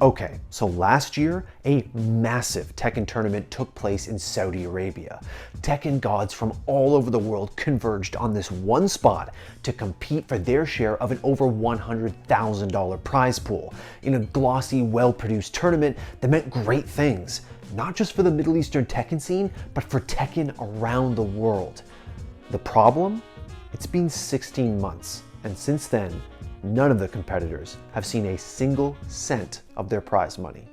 Okay, so last year, a massive Tekken tournament took place in Saudi Arabia. Tekken gods from all over the world converged on this one spot to compete for their share of an over $100,000 prize pool in a glossy, well-produced tournament that meant great things, not just for the Middle Eastern Tekken scene, but for Tekken around the world. The problem? It's been 16 months, and since then, none of the competitors have seen a single cent of their prize money.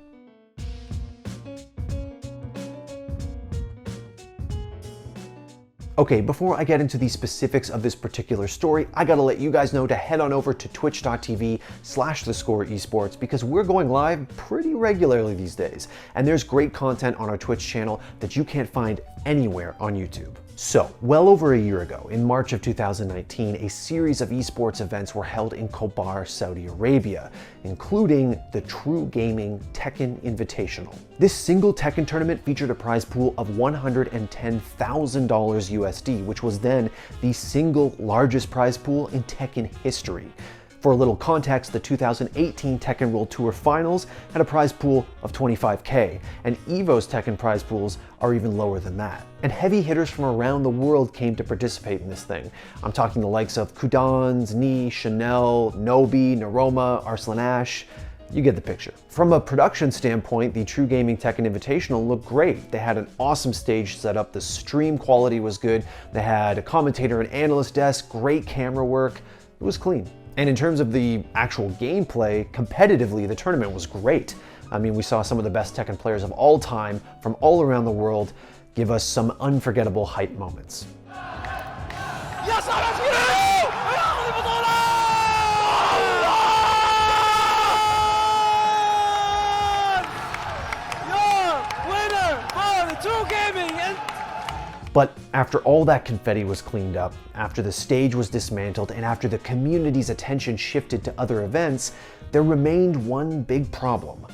Okay, before I get into the specifics of this particular story, I gotta let you guys know to head on over to twitch.tv/theScore esports because we're going live pretty regularly these days. And there's great content on our Twitch channel that you can't find anywhere on YouTube. So, well over a year ago, in March of 2019, a series of esports events were held in Khobar, Saudi Arabia, including the True Gaming Tekken Invitational. This single Tekken tournament featured a prize pool of $110,000 USD, which was then the single largest prize pool in Tekken history. For a little context, the 2018 Tekken World Tour Finals had a prize pool of $25K, and EVO's Tekken prize pools are even lower than that. And heavy hitters from around the world came to participate in this thing. I'm talking the likes of Kudans, Ni, Chanel, Nobi, Naroma, Arslan Ash. You get the picture. From a production standpoint, the True Gaming Tekken Invitational looked great. They had an awesome stage set up, the stream quality was good, they had a commentator and analyst desk, great camera work, it was clean. And in terms of the actual gameplay, competitively, the tournament was great. I mean, we saw some of the best Tekken players of all time from all around the world give us some unforgettable hype moments. But after all that confetti was cleaned up, after the stage was dismantled, and after the community's attention shifted to other events, there remained one big problem.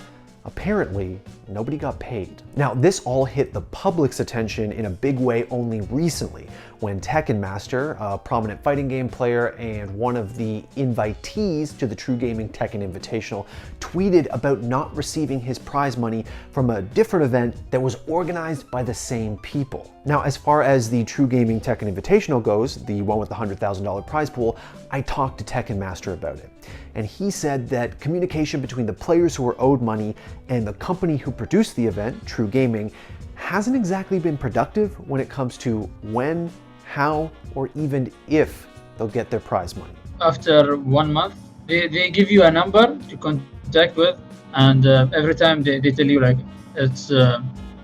Apparently, nobody got paid. Now, this all hit the public's attention in a big way only recently, when Tekken Master, a prominent fighting game player and one of the invitees to the True Gaming Tekken Invitational, tweeted about not receiving his prize money from a different event that was organized by the same people. Now, as far as the True Gaming Tekken Invitational goes, the one with the $100,000 prize pool, I talked to Tekken Master about it. And he said that communication between the players who were owed money and the company who produced the event, True Gaming, hasn't exactly been productive when it comes to when, how, or even if they'll get their prize money. After 1 month, they give you a number to contact with, and every time they tell you like it's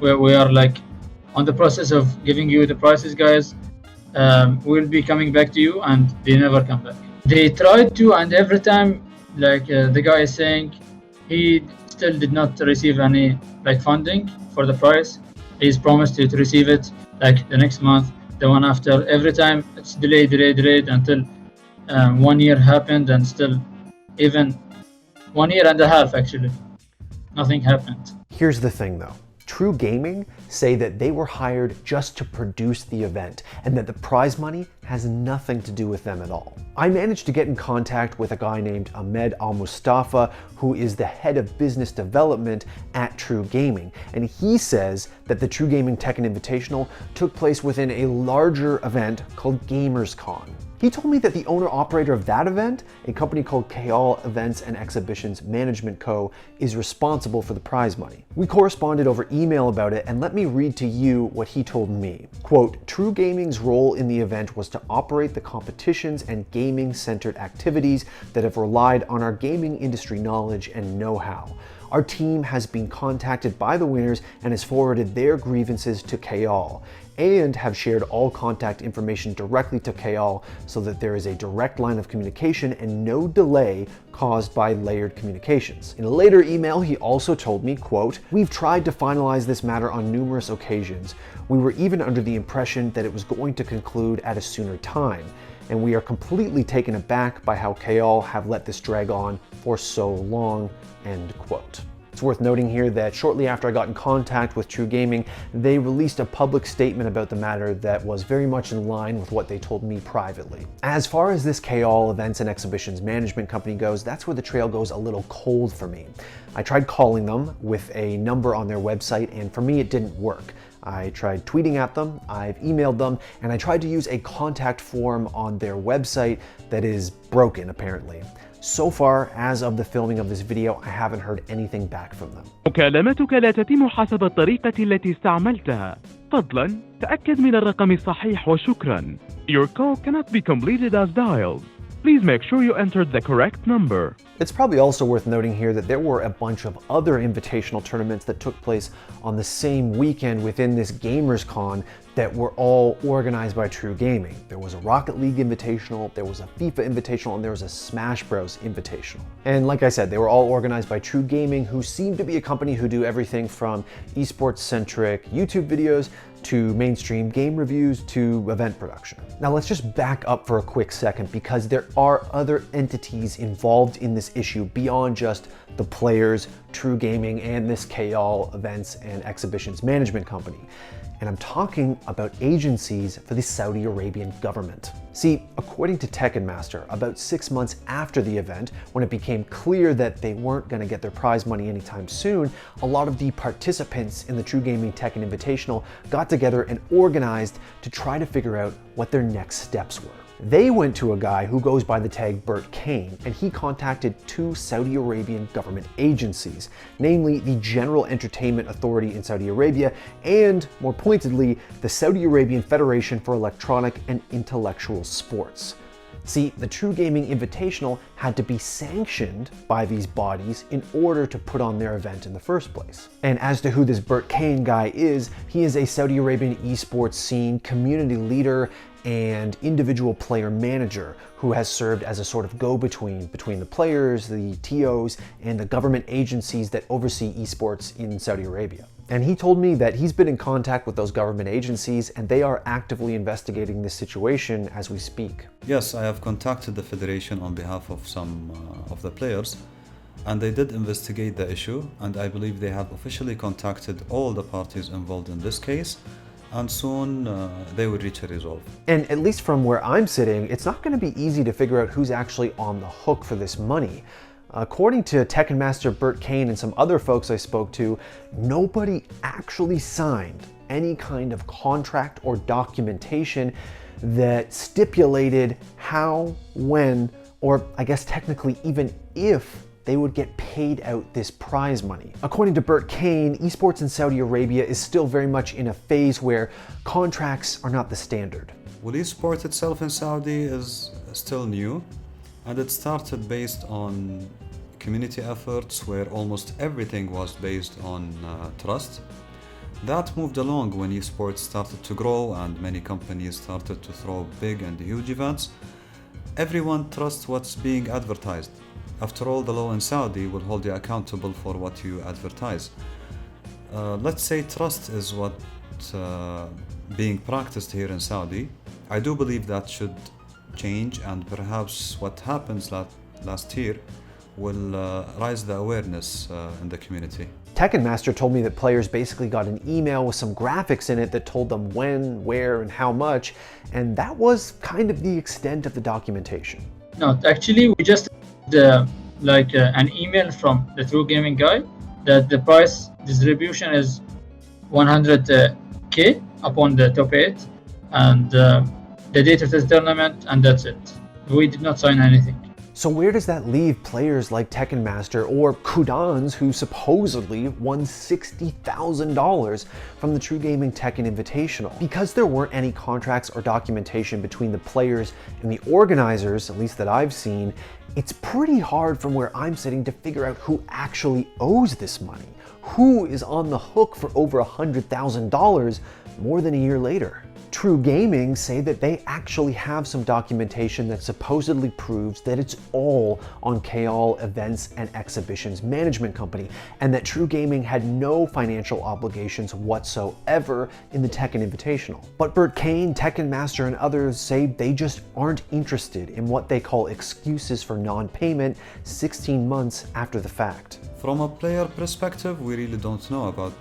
we are like on the process of giving you the prices, guys. We'll be coming back to you, and they never come back. They tried to, and every time like the guy is saying he still did not receive any like funding for the prize. He's promised to receive it like the next month, the one after. Every time it's delayed until 1 year happened, and still even 1 year and a half actually, nothing happened. Here's the thing though. True Gaming say that they were hired just to produce the event and that the prize money has nothing to do with them at all. I managed to get in contact with a guy named Ahmed Al-Mustafa, who is the head of business development at True Gaming, and he says that the True Gaming Tekken Invitational took place within a larger event called GamersCon. He told me that the owner-operator of that event, a company called KL Events and Exhibitions Management Co., is responsible for the prize money. We corresponded over email about it, and let me read to you what he told me. Quote, True Gaming's role in the event was to operate the competitions and gaming-centered activities that have relied on our gaming industry knowledge and know-how. Our team has been contacted by the winners and has forwarded their grievances to KL, and have shared all contact information directly to KL so that there is a direct line of communication and no delay caused by layered communications. In a later email, he also told me, quote, we've tried to finalize this matter on numerous occasions. We were even under the impression that it was going to conclude at a sooner time, and we are completely taken aback by how KL have let this drag on for so long, end quote. It's worth noting here that shortly after I got in contact with True Gaming, they released a public statement about the matter that was very much in line with what they told me privately. As far as this KAL Events and Exhibitions Management Company goes, that's where the trail goes a little cold for me. I tried calling them with a number on their website, and for me it didn't work. I tried tweeting at them, I've emailed them, and I tried to use a contact form on their website that is broken apparently. So far, as of the filming of this video, I haven't heard anything back from them. مكالمتك لا تتم حسب الطريقة التي استعملتها. فضلاً تأكد من الرقم الصحيح وشكراً. Your call cannot be completed as dialed. Please make sure you entered the correct number. It's probably also worth noting here that there were a bunch of other invitational tournaments that took place on the same weekend within this Gamers Con that were all organized by True Gaming. There was a Rocket League Invitational, there was a FIFA Invitational, and there was a Smash Bros Invitational. And like I said, they were all organized by True Gaming, who seem to be a company who do everything from esports-centric YouTube videos to mainstream game reviews to event production. Now let's just back up for a quick second, because there are other entities involved in this issue beyond just the players, True Gaming, and this KAL Events and Exhibitions Management Company. And I'm talking about agencies for the Saudi Arabian government. See, according to Tekken Master, about 6 months after the event, when it became clear that they weren't going to get their prize money anytime soon, a lot of the participants in the True Gaming Tekken Invitational got together and organized to try to figure out what their next steps were. They went to a guy who goes by the tag Bert Kane, and he contacted 2 Saudi Arabian government agencies, namely the General Entertainment Authority in Saudi Arabia and, more pointedly, the Saudi Arabian Federation for Electronic and Intellectual Sports. See, the True Gaming Invitational had to be sanctioned by these bodies in order to put on their event in the first place. And as to who this Bert Kane guy is, he is a Saudi Arabian esports scene community leader and individual player manager who has served as a sort of go-between between the players, the TOs, and the government agencies that oversee esports in Saudi Arabia. And he told me that he's been in contact with those government agencies and they are actively investigating this situation as we speak. Yes, I have contacted the Federation on behalf of some of the players, and they did investigate the issue, and I believe they have officially contacted all the parties involved in this case, and soon they will reach a resolve. And at least from where I'm sitting, it's not going to be easy to figure out who's actually on the hook for this money. According to Tekken Master Bert Kane and some other folks I spoke to, nobody actually signed any kind of contract or documentation that stipulated how, when, or I guess technically even if they would get paid out this prize money. According to Bert Kane, esports in Saudi Arabia is still very much in a phase where contracts are not the standard. Well, esports itself in Saudi is still new, and it started based on community efforts where almost everything was based on trust. That moved along when esports started to grow and many companies started to throw big and huge events. Everyone trusts what's being advertised. After all, the law in Saudi will hold you accountable for what you advertise. Let's say trust is what being practiced here in Saudi. I do believe that should change, and perhaps what happens last year will raise the awareness in the community. Tekken Master told me that players basically got an email with some graphics in it that told them when, where, and how much, and that was kind of the extent of the documentation. No, actually, we just an email from the True Gaming guy that the price distribution is 100k upon the top 8 and the date of the tournament, and that's it. We did not sign anything. So where does that leave players like Tekken Master or Kudans, who supposedly won $60,000 from the True Gaming Tekken Invitational? Because there weren't any contracts or documentation between the players and the organizers, at least that I've seen, it's pretty hard from where I'm sitting to figure out who actually owes this money. Who is on the hook for over $100,000 more than a year later? True Gaming say that they actually have some documentation that supposedly proves that it's all on KL Events and Exhibitions Management Company, and that True Gaming had no financial obligations whatsoever in the Tekken Invitational. But Bert Kane, Tekken Master, and others say they just aren't interested in what they call excuses for non-payment 16 months after the fact. From a player perspective, we really don't know about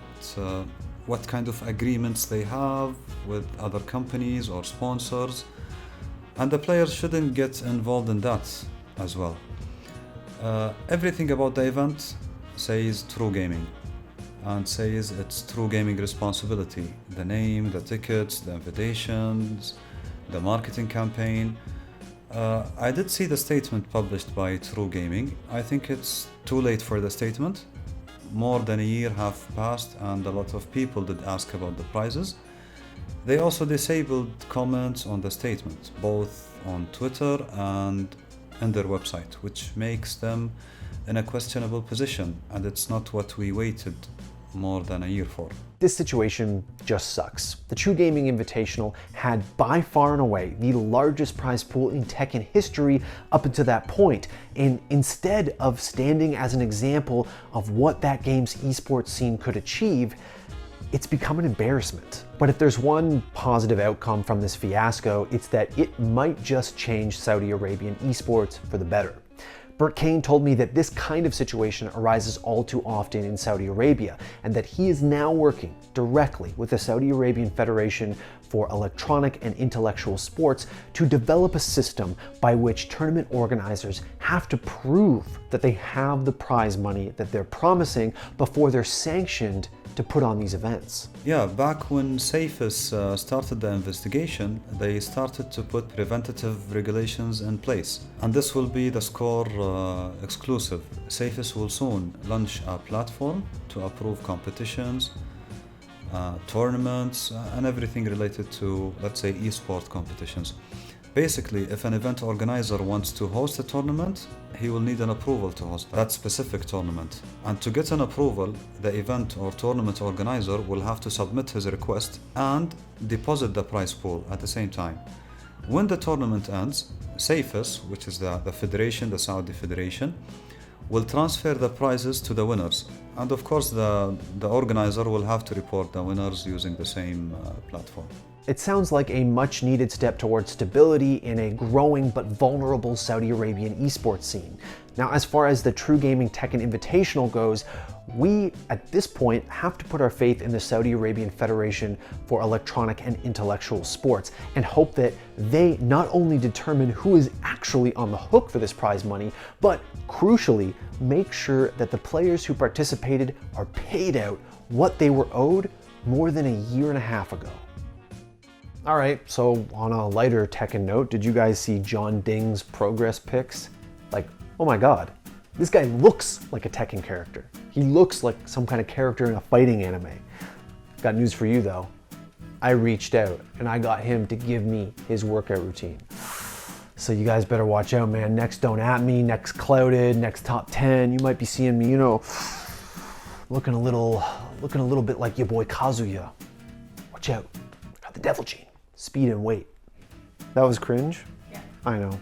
what kind of agreements they have with other companies or sponsors, and the players shouldn't get involved in that as well. Everything about the event says True Gaming and says it's True Gaming responsibility. The name, the tickets, the invitations, the marketing campaign. I did see the statement published by True Gaming. I think it's too late for the statement. More than a year have passed and a lot of people did ask about the prizes. They also disabled comments on the statement, both on Twitter and in their website, which makes them in a questionable position, and it's not what we waited more than a year for. This situation just sucks. The True Gaming Invitational had by far and away the largest prize pool in Tekken history up until that point, and instead of standing as an example of what that game's esports scene could achieve, it's become an embarrassment. But if there's one positive outcome from this fiasco, it's that it might just change Saudi Arabian esports for the better. Bert Kane told me that this kind of situation arises all too often in Saudi Arabia, and that he is now working directly with the Saudi Arabian Federation for Electronic and Intellectual Sports to develop a system by which tournament organizers have to prove that they have the prize money that they're promising before they're sanctioned to put on these events. Yeah, back when CAFIS started the investigation, they started to put preventative regulations in place. And this will be theScore exclusive. CAFIS will soon launch a platform to approve competitions, tournaments, and everything related to, let's say, esport competitions. Basically, if an event organizer wants to host a tournament, he will need an approval to host that specific tournament. And to get an approval, the event or tournament organizer will have to submit his request and deposit the prize pool at the same time. When the tournament ends, CAFIS, which is the federation, the Saudi Federation, will transfer the prizes to the winners. And of course, the organizer will have to report the winners using the same platform. It sounds like a much needed step towards stability in a growing but vulnerable Saudi Arabian esports scene. Now, as far as the True Gaming Tekken Invitational goes, we, at this point, have to put our faith in the Saudi Arabian Federation for Electronic and Intellectual Sports and hope that they not only determine who is actually on the hook for this prize money, but crucially, make sure that the players who participated are paid out what they were owed more than a year and a half ago. All right, so on a lighter Tekken note, did you guys see John Ding's progress pics? Like, oh my God, this guy looks like a Tekken character. He looks like some kind of character in a fighting anime. Got news for you though. I reached out and I got him to give me his workout routine. So you guys better watch out, man. Next Don't At Me, next Clouded, next Top 10. You might be seeing me, you know, looking a little bit like your boy Kazuya. Watch out, I got the devil gene. Speed and weight. That was cringe? Yeah. I know.